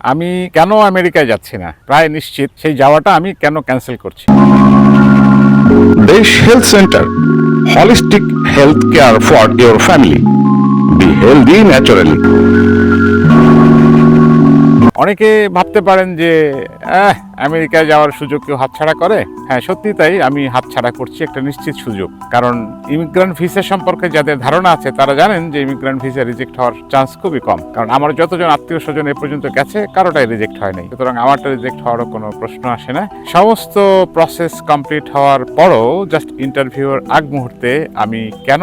আমি কেন আমেরিকায় যাচ্ছি না, প্রায় নিশ্চিত সেই যাওয়াটা আমি কেন ক্যান্সেল করছি। দেশ health centre, holistic health care for your family. Be healthy naturally. অনেকে ভাবতে পারেন যে আমেরিকায় যাওয়ার সুযোগ কেউ হাতছাড়া করে। হ্যাঁ, সত্যি তাই, আমি হাতছাড়া করছি একটা নিশ্চিত সুযোগ। কারণ ইমিগ্রেন্ট ভিসা সম্পর্কে যাদের ধারণা আছে তারা জানেন যে ইমিগ্রেন্ট ভিসা রিজেক্ট হওয়ার চান্স খুবই কম। কারণ আমার যতজন আত্মীয় স্বজন এ পর্যন্ত গেছে কারোটাই রিজেক্ট হয় নাই, সুতরাং আমারটা রিজেক্ট হওয়ারও কোনো প্রশ্ন আসে না। সমস্ত প্রসেস কমপ্লিট হওয়ার পরও জাস্ট ইন্টারভিউর আগ মুহূর্তে আমি কেন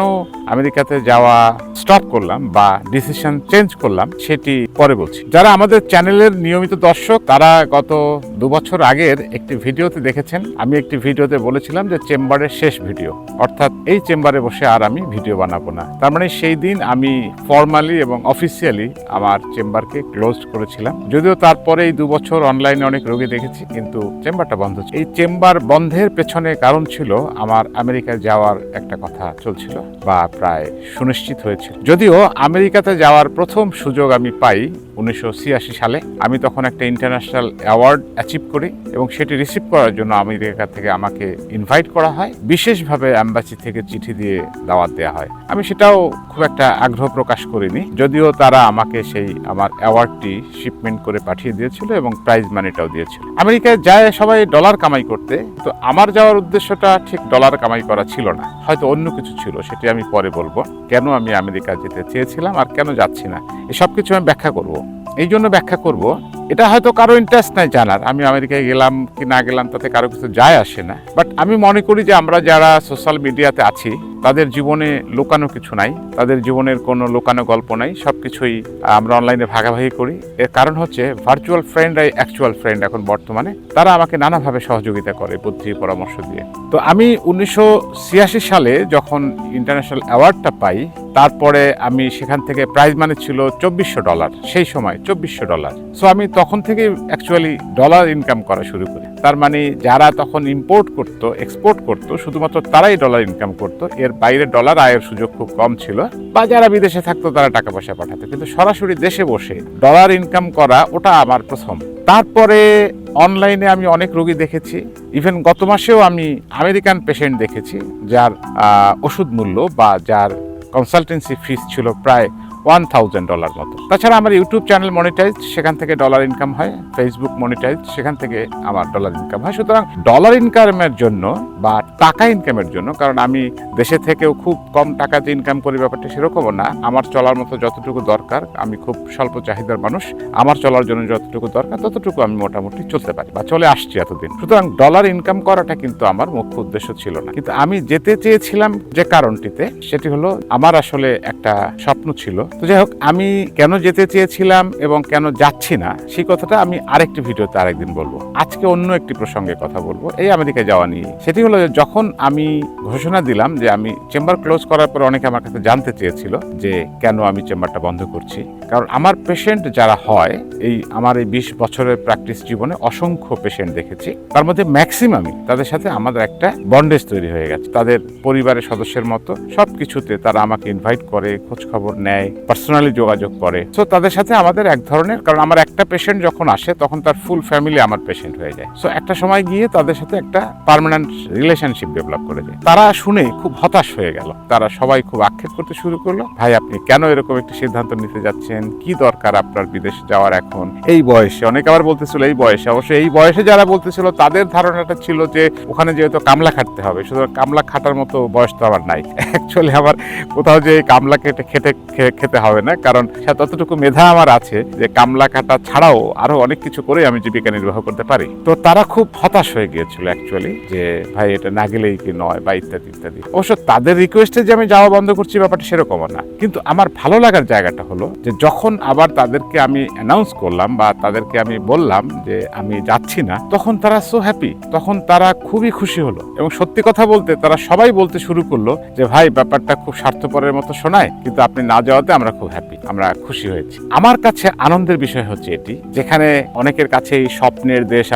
আমেরিকাতে যাওয়া স্টপ করলাম বা ডিসিশন চেঞ্জ করলাম সেটি পরে বলছি। যারা আমাদের চ্যানেলের নিয়মিত দর্শক তারা গত 2 বছর আগের একটি ভিডিওতে দেখেছেন, আমি একটি ভিডিওতে বলেছিলাম যে চেম্বারের শেষ ভিডিও, অর্থাৎ এই চেম্বারে বসে আর আমি ভিডিও বানাবো না। তার মানে সেই দিন আমি ফর্মালি এবং অফিসিয়ালি আমার চেম্বারকে ক্লোজ করেছিলাম। যদিও তারপরে এই 2 বছর অনলাইনে অনেক রোগী দেখেছি, কিন্তু চেম্বারটা বন্ধ ছিল। এই চেম্বার বন্ধের পেছনে কারণ ছিল আমার আমেরিকায় যাওয়ার একটা কথা চলছিল বা প্রায় সুনিশ্চিত হয়েছিল। যদিও আমেরিকাতে যাওয়ার প্রথম সুযোগ আমি পাই 1986 সালে। আমি তখন একটা ইন্টারন্যাশনাল অ্যাওয়ার্ড অ্যাচিভ করি এবং সেটি রিসিভ করার জন্য আমেরিকা থেকে আমাকে ইনভাইট করা হয়। বিশেষভাবে অ্যাম্বাসি থেকে চিঠি দিয়ে দাওয়াত দেওয়া হয়। আমি সেটাও খুব একটা আগ্রহ প্রকাশ করিনি, যদিও তারা আমাকে সেই আমার অ্যাওয়ার্ডটি শিপমেন্ট করে পাঠিয়ে দিয়েছিল এবং প্রাইজ মানিটাও দিয়েছিল। আমেরিকায় যায় সবাই ডলার কামাই করতে, তো আমার যাওয়ার উদ্দেশ্যটা ঠিক ডলার কামাই করা ছিল না, হয়তো অন্য কিছু ছিল, সেটি আমি পরে বলবো। কেন আমি আমেরিকা যেতে চেয়েছিলাম আর কেন যাচ্ছি না, এসব কিছু আমি ব্যাখ্যা করব। এই জন্য ব্যাখ্যা করব, এটা হয়তো কারো ইন্টারেস্ট নাই জানার আমি আমেরিকায় গেলাম কি না গেলাম, তাতে কারো কিছু যায় আসে না। বাট আমি মনে করি যে আমরা যারা সোশ্যাল মিডিয়াতে আছি তাদের জীবনে লুকানো কিছু নাই, তাদের জীবনের কোনো লুকানো গল্প নাই, সবকিছুই আমরা অনলাইনে ভাগাভাগি করি। এর কারণ হচ্ছে ভার্চুয়াল ফ্রেন্ডরাই অ্যাকচুয়াল ফ্রেন্ড এখন বর্তমানে। তারা আমাকে নানাভাবে সহযোগিতা করে বুদ্ধি পরামর্শ দিয়ে। তো আমি 1986 সালে যখন ইন্টারন্যাশনাল অ্যাওয়ার্ডটা পাই, তারপরে আমি সেখান থেকে প্রাইজ মানি ছিল $2400, সেই সময় $2400। সো আমি তখন থেকে অ্যাকচুয়ালি ডলার ইনকাম করা শুরু করি। তার মানে যারা তখন ইম্পোর্ট করতো, এক্সপোর্ট করতো, শুধুমাত্র তারাই ডলার ইনকাম করতো। এর বাইরে ডলার আয়ের সুযোগ খুব কম ছিল, বা যারা বিদেশে থাকতো তারা টাকা পয়সা পাঠাতো, কিন্তু সরাসরি দেশে বসে ডলার ইনকাম করা ওটা আমার প্রথম। তারপরে অনলাইনে আমি অনেক রোগী দেখেছি, ইভেন গত মাসেও আমি আমেরিকান পেশেন্ট দেখেছি যার ওষুধ মূল্য বা যার কনসালটেন্সি ফিস ছিল প্রায় $1000 মতো। তাছাড়া আমার ইউটিউব চ্যানেল মনিটাইজ, সেখান থেকে ডলার ইনকাম হয়। ফেসবুক মনিটাইজ, সেখান থেকে আমার ডলার ইনকাম হয়। সুতরাং ডলার ইনকামের জন্য বা টাকা ইনকামের জন্য, কারণ আমি দেশে থেকেও খুব কম টাকাতে ইনকাম করি ব্যাপারটা সেরকমও না। আমার চলার মতো যতটুকু দরকার, আমি খুব স্বল্প চাহিদার মানুষ, আমার চলার জন্য যতটুকু দরকার ততটুকু আমি মোটামুটি চলতে পারি বা চলে আসছি এতদিন। সুতরাং ডলার ইনকাম করাটা কিন্তু আমার মুখ্য উদ্দেশ্য ছিল না। কিন্তু আমি যেতে চেয়েছিলাম যে কারণটিতে, সেটি হলো আমার আসলে একটা স্বপ্ন ছিল। তো যাই হোক, আমি কেন যেতে চেয়েছিলাম এবং কেন যাচ্ছি না সেই কথাটা আমি আরেকটি ভিডিওতে আরেকদিন বলবো। আজকে অন্য একটি প্রসঙ্গে কথা বলবো, এই আমেরিকায় যাওয়া নিয়ে। সেটি হলো যে যখন আমি ঘোষণা দিলাম যে আমি চেম্বার ক্লোজ করার পর, অনেকে আমার কাছে জানতে চেয়েছিল যে কেন আমি চেম্বারটা বন্ধ করছি। কারণ আমার পেশেন্ট যারা হয়, আমার এই 20 বছরের প্র্যাকটিস জীবনে অসংখ্য পেশেন্ট দেখেছি, তার মধ্যে ম্যাক্সিমামই তাদের সাথে আমাদের একটা বন্ডেজ তৈরি হয়ে গেছে। তাদের পরিবারের সদস্যের মতো সবকিছুতে তারা আমাকে ইনভাইট করে, খোঁজ খবর নেয়, পার্সোনালি যোগাযোগ করে। সো তাদের সাথে আমাদের এক ধরনের, কারণ আমার একটা পেশেন্ট যখন আসে তখন তার ফুল ফ্যামিলি আমার পেশেন্ট হয়ে যায়। সো একটা সময় গিয়ে তাদের সাথে একটা পার্মানেন্ট রিলেশনশিপ ডেভেলপ করে যায়। তারা শুনে খুব হতাশ হয়ে গেল, তারা সবাই খুব আক্ষেপ করতে শুরু করলো, ভাই আপনি কেন এরকম একটা সিদ্ধান্ত নিতে যাচ্ছেন, কি দরকার আপনার বিদেশে যাওয়ার এখন এই বয়সে। অনেকে আবার বলতেছিল এই বয়সে, অবশ্য এই বয়সে যারা বলতেছিল তাদের ধারণাটা ছিল যে ওখানে যেহেতু কামলা খাটতে হবে, সুতরাং কামলা খাটার মতো বয়স তো আমার নাই। অ্যাকচুয়ালি আমার কোথাও যে কামলা খেতে হবে না, কারণ ততটুকু মেধা আমার আছে যে কামলা কাটা ছাড়াও আরো অনেক কিছু করে আমি জীবিকা নির্বাহ করতে পারি। তো তারা খুব হতাশ হয়ে গিয়েছিল অ্যাকচুয়ালি, যে ভাই এটা না গেলেই কি নয় বা ইত্যাদি ইত্যাদি। অবশ্য তাদের রিকোয়েস্টে যে আমি যাওয়া বন্ধ করছি ব্যাপারটা সেরকম না, কিন্তু আমার ভালো লাগার জায়গাটা হলো যে যখন আবার তাদেরকে আমি অ্যানাউন্স করলাম বা তাদেরকে আমি বললাম যে আমি যাচ্ছি না, তখন তারা সো হ্যাপি, তখন তারা খুবই খুশি হলো। এবং সত্যি কথা বলতে তারা সবাই বলতে শুরু করলো যে ভাই ব্যাপারটা খুব স্বার্থপরের মতো শোনায়, কিন্তু আপনি না যাওয়াতে আমরা খুব হ্যাপি, আমরা খুশি হয়েছি। আমার কাছে আনন্দের বিষয় হচ্ছে এটি, যেখানে অনেকের কাছে এই স্বপ্নের দেশ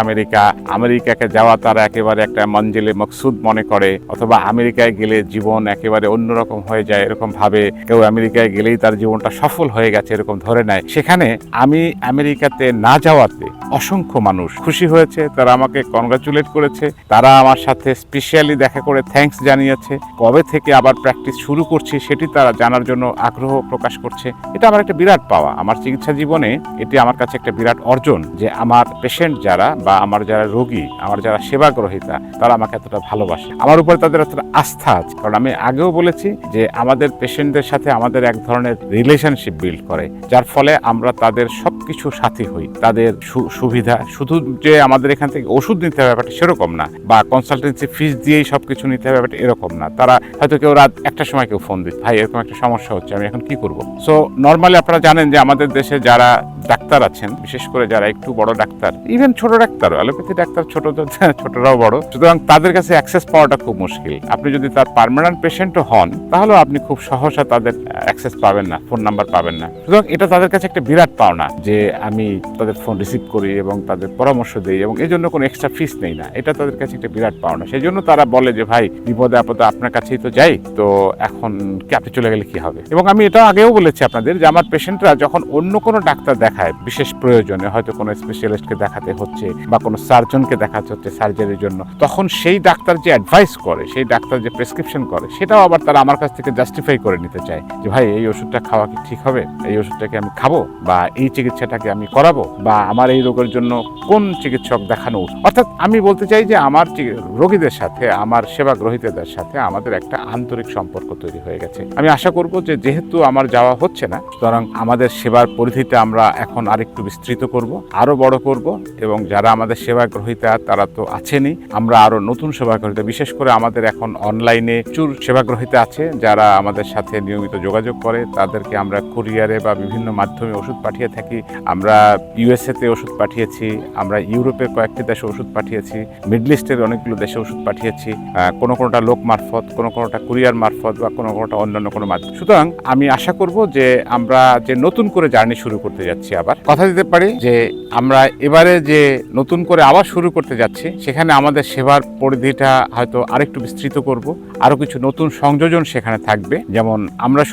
আমেরিকাকে যাওয়া তারা একেবারে একটা মঞ্জিলে মকসুদ মনে করে, অথবা আমেরিকায় গেলে জীবন একেবারে অন্যরকম হয়ে যায় এরকম ভাবে, কেউ আমেরিকায় গেলেই তার জীবনটা সফল হয়ে গেছে এরকম ধরে নেয়। সেখানে আমি আমেরিকাতে না যাওয়াতে অসংখ্য মানুষ খুশি হয়েছে, তারা আমাকে কনগ্রাচুলেট করেছে, তারা আমার সাথে স্পেশালি দেখা করে থ্যাঙ্কস জানিয়েছে, কবে থেকে আবার প্র্যাকটিস শুরু করছি সেটি তারা জানার জন্য আগ্রহ প্রকাশ করছে। এটা আমার একটা বিরাট পাওয়া, আমার চিকিৎসা জীবনে এটি আমার কাছে একটা বিরাট অর্জন যে আমার পেশেন্ট যারা বা আমার যারা রোগী, আমার যারা সেবা গ্রহীতা, তারা আমাকে এতটা ভালোবাসে, আমার উপরে তাদের এতটা আস্থা আছে। কারণ আমি আগেও বলেছি যে আমাদের পেশেন্টদের সাথে আমাদের এক ধরনের রিলেশনশিপ বিল্ড করে, যার ফলে আমরা তাদের সবকিছু সাথী হই। তাদের সুবিধা শুধু যে আমাদের এখান থেকে ওষুধ নিতে হবে ব্যাপারটা সেরকম না, বা কনসালটেন্সি ফিস দিয়েই সবকিছু নিতে হবে ব্যাপারটা এরকম না। তারা হয়তো কেউ রাত 1টার সময় কেউ ফোন দিচ্ছে, ভাই এরকম একটা সমস্যা হচ্ছে, আমি এখন কি করব। সো নর্মালি আপনারা জানেন যে আমাদের দেশে যারা ডাক্তার আছেন, বিশেষ করে যারা একটু বড় ডাক্তার, ইভেন ছোট ডাক্তার, অ্যালোপ্যাথি ডাক্তার ছোটরাও বড়, সুতরাং তাদের কাছে অ্যাক্সেস পাওয়াটা খুব মুশকিল। আপনি যদি তার পার্মানেন্ট পেশেন্টও হন তাহলেও আপনি খুব সহসা তাদের অ্যাক্সেস পাবেন না, ফোন নাম্বার পাবেন না। সুতরাং এটা তাদের কাছে একটা বিরাট পাওনা যে আমি তাদের ফোন রিসিভ করি এবং তাদের পরামর্শ দিই এবং এই জন্য কোনো এক্সট্রা ফিস নেই না। এটা তাদের কাছে একটা বিরাট পাওনা। সেই জন্য তারা বলে যে ভাই বিপদে আপদে আপনার কাছেই তো যাই, তো এখন কি আপনি চলে গেলে কি হবে। এবং আমি এটা আগেও বলেছি আপনাদের যে আমার পেশেন্টরা যখন অন্য কোনো ডাক্তার দেখায় বিশেষ প্রয়োজনে, হয়তো কোনো স্পেশালিস্টকে দেখাতে হচ্ছে বা কোনো সার্জনকে দেখাতে হচ্ছে সার্জারির জন্য, তখন সেই ডাক্তার যে অ্যাডভাইস করে, সেই ডাক্তার যে প্রেসক্রিপশন করে, সেটাও আবার তারা আমার কাছ থেকে জাস্টিফাই করে নিতে চায় যে ভাই এই ওষুধটা খাওয়া কি ঠিক হবে, এই ওষুধটাকে আমি খাবো, বা এই চিকিৎসাটাকে আমি করাবো, বা আমার এই রোগের জন্য কোন চিকিৎসক দেখানো উচিত। অর্থাৎ আমি বলতে চাই যে আমার রোগীদের সাথে, আমার সেবা গ্রহীতাদের সাথে আমাদের একটা আন্তরিক সম্পর্ক তৈরি হয়ে গেছে। আমি আশা করব যে যেহেতু আমার যাওয়া হচ্ছে না, সুতরাং আমাদের সেবার পরিধিটা আমরা এখন আরেকটু বিস্তৃত করব, আরো বড় করব, এবং যারা আমাদের সেবা গ্রহীতা তারা তো আছেনই, আমরা আরো নতুন সেবা গ্রহীতা, বিশেষ করে আমাদের এখন অনলাইনে প্রচুর সেবা গ্রহীতা আছে যারা আমাদের সাথে নিয়মিত যোগাযোগ করে, তাদেরকে আমরা কুরিয়ারে বা বিভিন্ন মাধ্যমে ওষুধ পাঠিয়ে থাকি। আমরা ইউএসএতে ওষুধ পাঠিয়েছি, আমরা ইউরোপের কয়েকটি দেশে ওষুধ পাঠিয়েছি, মিডল ইস্টের অনেকগুলো দেশে ওষুধ পাঠিয়েছি, কোনোটা লোক মারফত, কোনোটা কুরিয়ার মারফত, বা কোনোটা অন্যান্য কোনো মাধ্যম। সুতরাং আমি আশা করব যে আমরা যে নতুন করে জার্নি শুরু করতে যাচ্ছি, আবার কথা দিতে পারি যে আমরা এবারে যে নতুন করে আবার শুরু করতে যাচ্ছি, সেখানে আমাদের সেবার পরিধিটা হয়তো আরেকটু বিস্তৃত করব, আরো কিছু নতুন সংযোজন সেখানে থাকবে। যেমন আমরা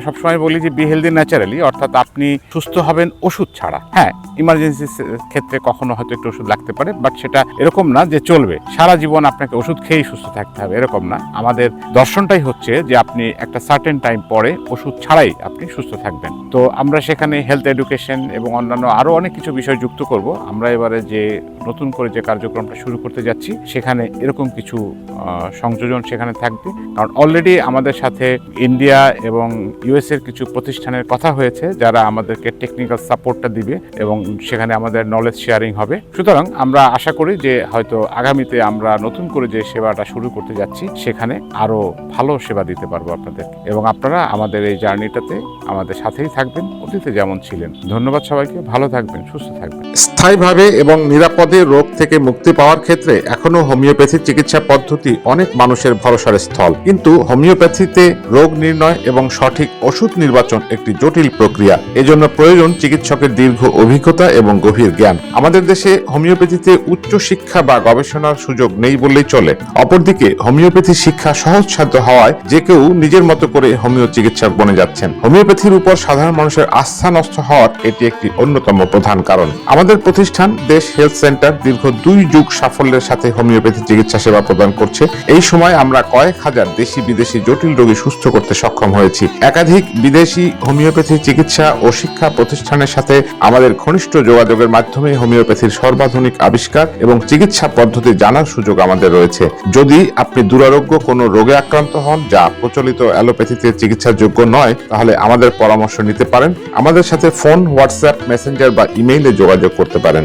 সবসময় বলি যে বি হেলদি ন্যাচারালি, অর্থাৎ আপনি সুস্থ হবেন ওষুধ ছাড়া। হ্যাঁ, ইমার্জেন্সি ক্ষেত্রে কখনো হয়তো একটু ওষুধ লাগতে পারে, বাট সেটা এরকম না যে চলবে সারা জীবন আপনাকে ওষুধ খেয়েই সুস্থ থাকতে হবে, এরকম না। আমাদের দর্শনটাই হচ্ছে যে আপনি একটা সার্টেন টাইম পরে ওষুধ ছাড়াই আপনি সুস্থ থাকবেন। তো আমরা সেখানে হেলথ এডুকেশন এবং অন্যান্য আরো অনেক কিছু বিষয় যুক্ত করব। আমরা এবারে যে নতুন করে যে কার্যক্রমটা শুরু করতে যাচ্ছি, সেখানে এরকম কিছু সংযোজন সেখানে থাকবে। কারণ অলরেডি আমাদের সাথে ইন্ডিয়া এবং ইউএস এর কিছু প্রতিষ্ঠানের কথা হয়েছে যারা আমাদেরকে টেকনিক্যাল সাপোর্টটা দিবে এবং সেখানে আমাদের নলেজ শেয়ারিং হবে। সুতরাং আমরা আশা করি যে হয়তো আগামীতে আমরা নতুন করে যে সেবাটা শুরু করতে যাচ্ছি সেখানে আরো ভালো সেবা দিতে পারবো আপনাদের, এবং আপনারা আমাদের এই জার্নিটাতে আমাদের সাথেই থাকবেন, অতীতে যেমন ছিলেন। ধন্যবাদ সবাইকে, ভালো থাকবেন, সুস্থ থাকবেন। স্থায়ীভাবে এবং নিরাপদে রোগ থেকে মুক্তি পাওয়ার ক্ষেত্রে এখনো হোমিওপ্যাথি চিকিৎসা পদ্ধতি অনেক মানুষের ভরসার স্থল। কিন্তু হোমিওপ্যাথিতে রোগ নির্ণয় এবং সঠিক ওষুধ নির্বাচন একটি জটিল প্রক্রিয়া। এজন্য প্রয়োজন চিকিৎসকের দীর্ঘ অভিজ্ঞতা এবং গভীর জ্ঞান। আমাদের দেশে হোমিওপ্যাথিতে উচ্চ শিক্ষা বা গবেষণার সুযোগ নেই বললেই চলে। অপরদিকে হোমিওপ্যাথি শিক্ষা সহজসাধ্য হওয়ায় যে কেউ নিজের মতো করে হোমিও চিকিৎসক বনে যাচ্ছেন। হোমিওপ্যাথির উপর সাধারণ মানুষের আস্থা নষ্ট হওয়ার এটি একটি অন্যতম প্রধান কারণ। আমাদের প্রতিষ্ঠান দেশ হেলথ সেন্টার দীর্ঘ 2 যুগ সাফল্যের সাথে হোমিওপ্যাথি চিকিৎসা সেবা প্রদান করছে। এই সময় আমরা কয়েক হাজার দেশি বিদেশি জটিল রোগী সুস্থ করতে সক্ষম হয়েছি। একাধিক বিদেশি হোমিওপ্যাথি চিকিৎসা ও শিক্ষা প্রতিষ্ঠানের সাথে আমাদের ঘনিষ্ঠ যোগাযোগের মাধ্যমে হোমিওপ্যাথির সর্বাধুনিক আবিষ্কার এবং চিকিৎসা পদ্ধতি জানার সুযোগ আমাদের রয়েছে। যদি আপনি দুরারোগ্য কোনো রোগে আক্রান্ত হন যা প্রচলিত অ্যালোপ্যাথিতে চিকিৎসার যোগ্য নয়, তাহলে আমাদের পরামর্শ নিতে পারেন। আমাদের সাথে ফোন, হোয়াটসঅ্যাপ, মেসেঞ্জার বা ইমেইলে যোগাযোগ করতে পারেন।